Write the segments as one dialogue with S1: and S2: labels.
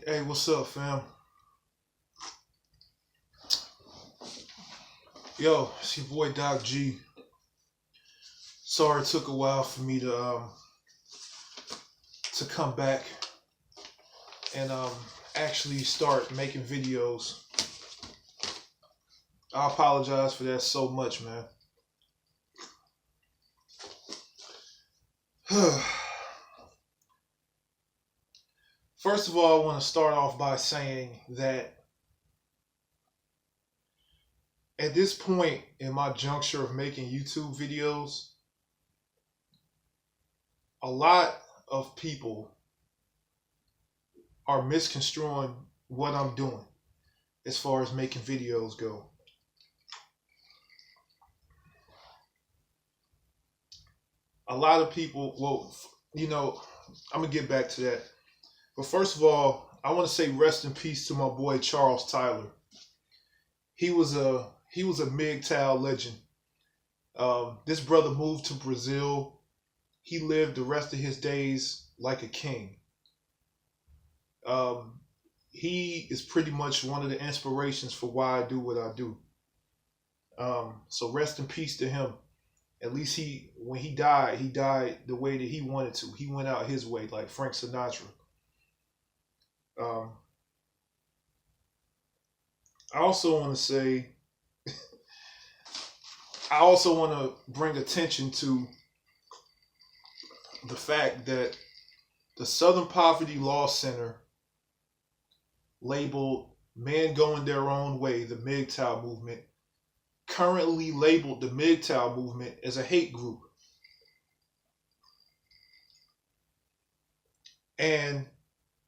S1: Hey, what's up, fam? Yo, it's your boy Doc G. Sorry it took a while for me to come back and actually start making videos. I apologize for that so much, man. First of all, I want to start off by saying that at this point in my juncture of making YouTube videos, a lot of people are misconstruing what I'm doing as far as making videos go. A lot of people, well, I'm going to get back to that. But first of all, I want to say rest in peace to my boy Charles Tyler. He was a MGTOW legend. This brother moved to Brazil. He lived the rest of his days like a king. He is pretty much one of the inspirations for why I do what I do. So rest in peace to him. At least when he died the way that he wanted to. He went out his way, like Frank Sinatra. I also want to say, I also want to bring attention to the fact that the Southern Poverty Law Center labeled Men Going Their Own Way, the MGTOW movement, currently labeled the MGTOW movement as a hate group. And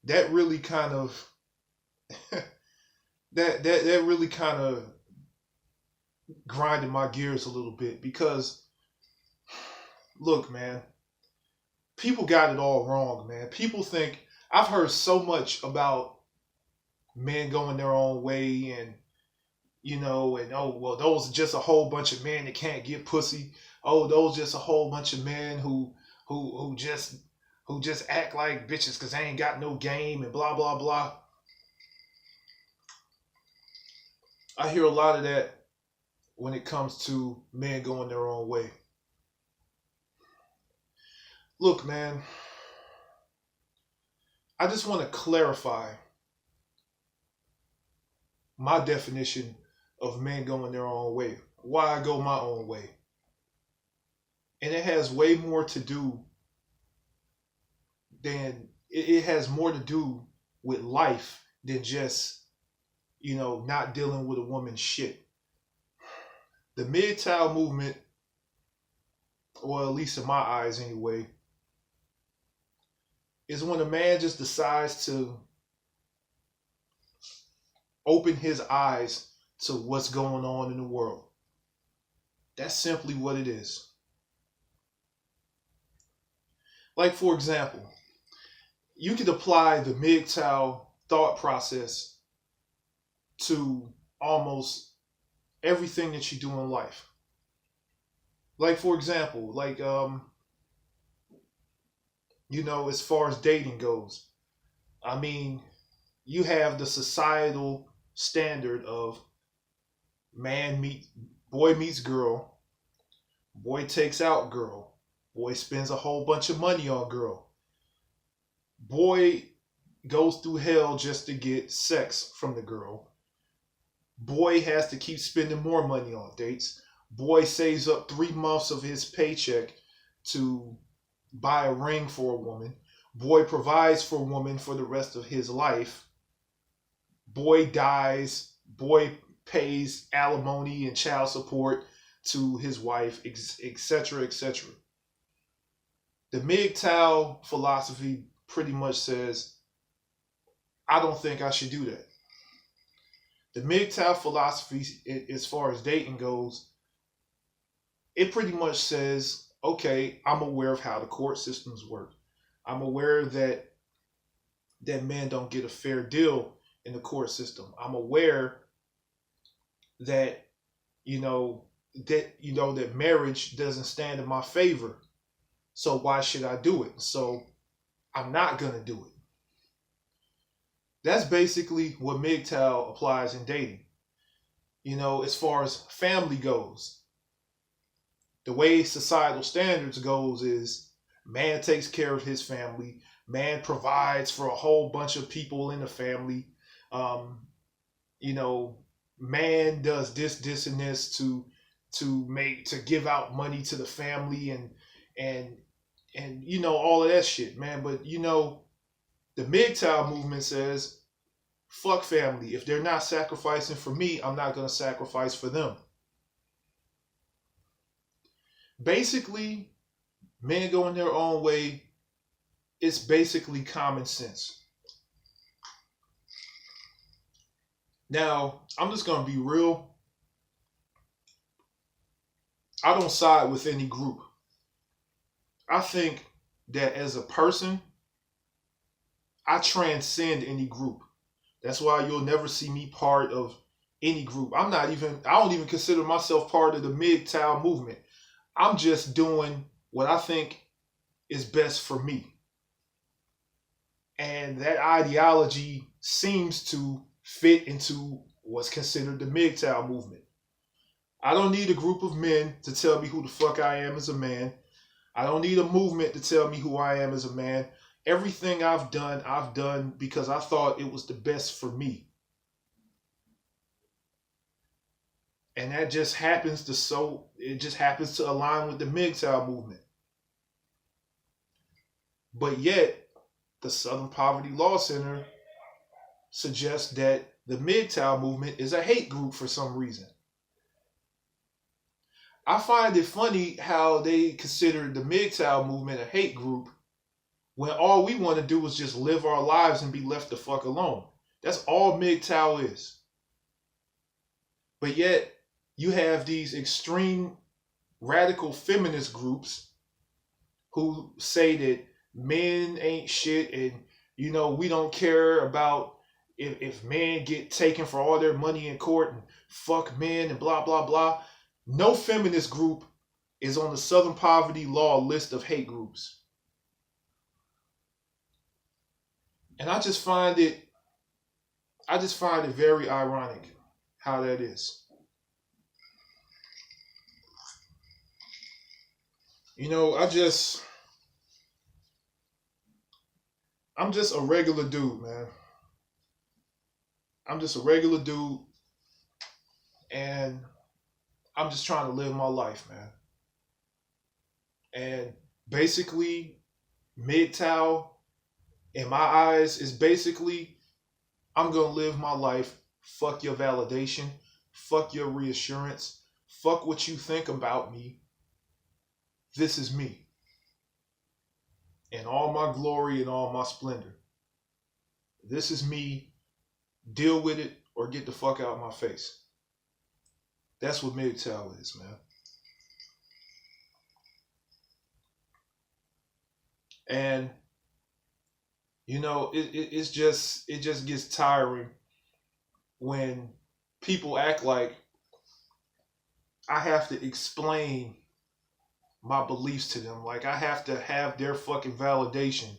S1: that really kind of that really kind of grinded my gears a little bit, because look, man, people got it all wrong, man. People think, I've heard so much about men going their own way, and oh, well, those are just a whole bunch of men that can't get pussy. Oh, those just a whole bunch of men who just act like bitches because they ain't got no game, and blah blah blah. I hear a lot of that when it comes to men going their own way. Look, man, I just want to clarify my definition of men going their own way, why I go my own way. And it has way more to do it has more to do with life than just, not dealing with a woman's shit. The MGTOW movement, or at least in my eyes anyway, is when a man just decides to open his eyes to what's going on in the world. That's simply what it is. Like, for example, you could apply the MGTOW thought process to almost everything that you do in life. Like, for example, as far as dating goes, I mean, you have the societal standard of boy meets girl, boy takes out girl, boy spends a whole bunch of money on girl, boy goes through hell just to get sex from the girl, boy has to keep spending more money on dates, boy saves up 3 months of his paycheck to buy a ring for a woman, boy provides for a woman for the rest of his life, boy dies, boy pays alimony and child support to his wife, etc., etc. The MGTOW philosophy pretty much says, I don't think I should do that. The MGTOW philosophy, as far as dating goes, it pretty much says, okay, I'm aware of how the court systems work. I'm aware that men don't get a fair deal in the court system. I'm aware that that marriage doesn't stand in my favor. So why should I do it? So I'm not gonna do it. That's basically what MGTOW applies in dating. As far as family goes, the way societal standards goes is man takes care of his family, man provides for a whole bunch of people in the family. Um, you know, Man does this, and this to give out money to the family and all of that shit, man. But the MGTOW movement says fuck family. If they're not sacrificing for me, I'm not gonna sacrifice for them. Basically, men going their own way. It's basically common sense. Now, I'm just gonna be real. I don't side with any group. I think that as a person, I transcend any group. That's why you'll never see me part of any group. I don't even consider myself part of the MGTOW movement. I'm just doing what I think is best for me. And that ideology seems to fit into what's considered the MGTOW movement. I don't need a group of men to tell me who the fuck I am as a man. I don't need a movement to tell me who I am as a man. Everything I've done because I thought it was the best for me. And that just happens to align with the MGTOW movement. But yet, the Southern Poverty Law Center suggests that the MGTOW movement is a hate group for some reason. I find it funny how they consider the MGTOW movement a hate group when all we want to do is just live our lives and be left the fuck alone. That's all MGTOW is. But yet, you have these extreme radical feminist groups who say that men ain't shit and, we don't care about if men get taken for all their money in court and fuck men and blah, blah, blah. No feminist group is on the Southern Poverty Law list of hate groups. And I just find it very ironic how that is. I'm just a regular dude, man. I'm just a regular dude, and I'm just trying to live my life, man. And basically, MGTOW, in my eyes, is basically, I'm going to live my life. Fuck your validation. Fuck your reassurance. Fuck what you think about me. This is me. In all my glory and all my splendor. This is me. Deal with it or get the fuck out of my face. That's what MGTOW is, man. And it just gets tiring when people act like I have to explain my beliefs to them. Like I have to have their fucking validation.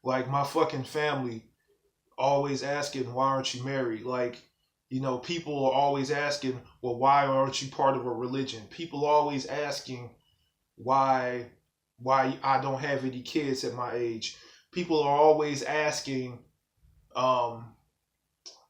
S1: Like my fucking family always asking, why aren't you married? Like, people are always asking, well, why aren't you part of a religion? People are always asking why I don't have any kids at my age. People are always asking, well,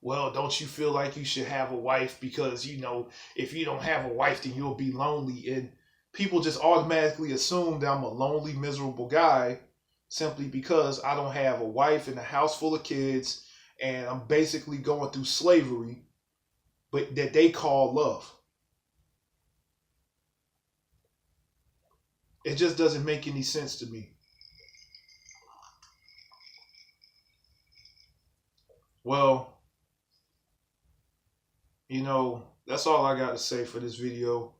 S1: don't you feel like you should have a wife because, if you don't have a wife, then you'll be lonely. And people just automatically assume that I'm a lonely, miserable guy simply because I don't have a wife and a house full of kids and I'm basically going through slavery, but that they call love. It just doesn't make any sense to me. Well, that's all I got to say for this video.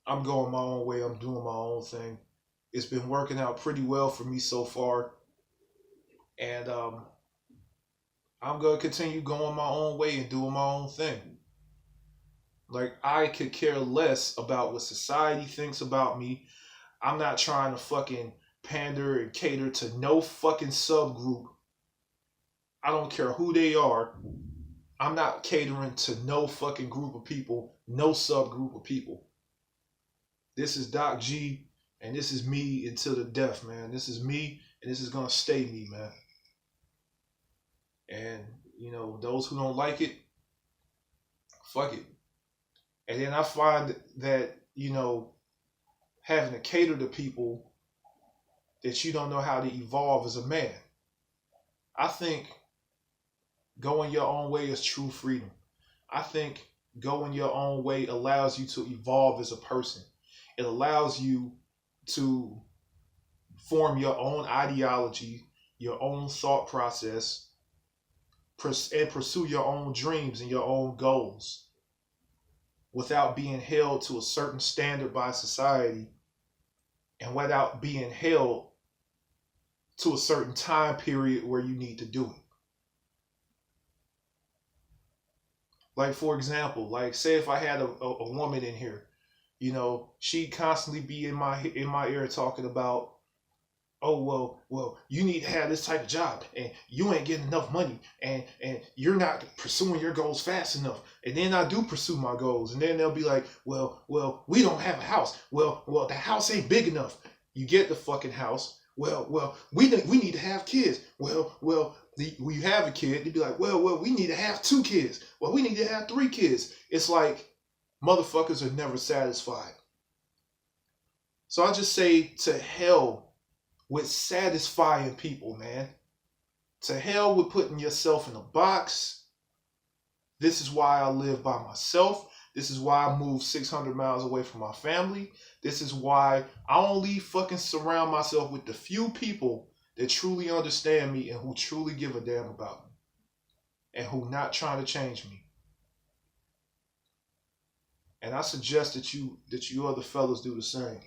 S1: I'm going my own way. I'm doing my own thing. It's been working out pretty well for me so far. And I'm going to continue going my own way and doing my own thing. Like, I could care less about what society thinks about me. I'm not trying to fucking pander and cater to no fucking subgroup I don't care who they are. I'm not catering to no fucking group of people, no subgroup of people. This is Doc G, and this is me until the death, man. This is me, and this is gonna stay me, man. And those who don't like it, fuck it. And then I find that having to cater to people that you don't know how to evolve as a man. I think going your own way is true freedom. I think going your own way allows you to evolve as a person. It allows you to form your own ideology, your own thought process, and pursue your own dreams and your own goals without being held to a certain standard by society and without being held to a certain time period where you need to do it. Like, for example, like say if I had a woman in here, she'd constantly be in my ear talking about, oh well, you need to have this type of job, and you ain't getting enough money, and you're not pursuing your goals fast enough. And then I do pursue my goals, and then they'll be like, well, we don't have a house. Well, the house ain't big enough. You get the fucking house. Well, we need to have kids. Well, when you have a kid, they'd be like, well, we need to have 2 kids. Well, we need to have 3 kids. It's like motherfuckers are never satisfied. So I just say to hell with satisfying people, man. To hell with putting yourself in a box. This is why I live by myself. This is why I moved 600 miles away from my family. This is why I only fucking surround myself with the few people that truly understand me and who truly give a damn about me. And who not trying to change me. And I suggest that you other fellas do the same.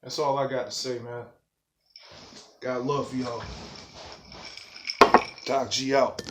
S1: That's all I got to say, man. God love for y'all. Doc G out.